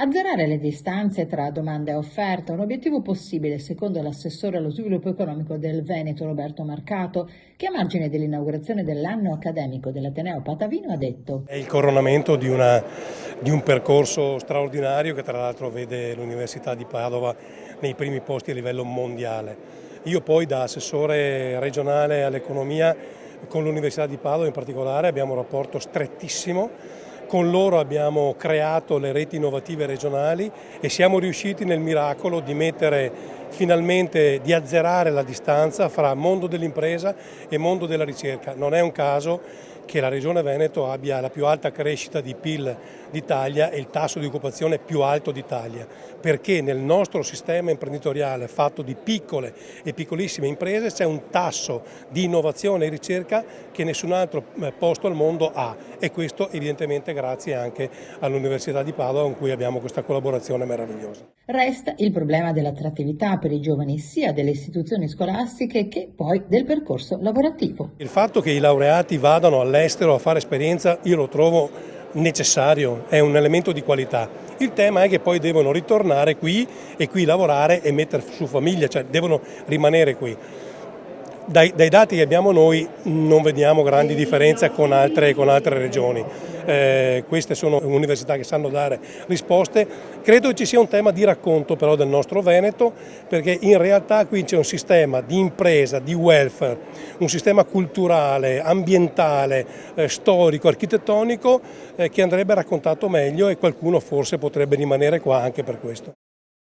Azzerare le distanze tra domanda e offerta è un obiettivo possibile, secondo l'assessore allo sviluppo economico del Veneto Roberto Marcato, che a margine dell'inaugurazione dell'anno accademico dell'Ateneo Patavino ha detto: È il coronamento di un percorso straordinario che tra l'altro vede l'Università di Padova nei primi posti a livello mondiale. Io poi da assessore regionale all'economia con l'Università di Padova in particolare abbiamo un rapporto strettissimo. Con loro abbiamo creato le reti innovative regionali e siamo riusciti nel miracolo di finalmente di azzerare la distanza fra mondo dell'impresa e mondo della ricerca. Non è un caso che la Regione Veneto abbia la più alta crescita di PIL d'Italia e il tasso di occupazione più alto d'Italia, perché nel nostro sistema imprenditoriale fatto di piccole e piccolissime imprese c'è un tasso di innovazione e ricerca che nessun altro posto al mondo ha, e questo evidentemente grazie anche all'Università di Padova con cui abbiamo questa collaborazione meravigliosa. Resta il problema dell'attrattività per i giovani sia delle istituzioni scolastiche che poi del percorso lavorativo. Il fatto che i laureati vadano all'estero a fare esperienza io lo trovo necessario, è un elemento di qualità. Il tema è che poi devono ritornare qui e qui lavorare e mettere su famiglia, cioè devono rimanere qui. Dai dati che abbiamo noi non vediamo grandi differenze con altre regioni. Queste sono università che sanno dare risposte. Credo che ci sia un tema di racconto però del nostro Veneto, perché in realtà qui c'è un sistema di impresa, di welfare, un sistema culturale, ambientale, storico, architettonico che andrebbe raccontato meglio, e qualcuno forse potrebbe rimanere qua anche per questo.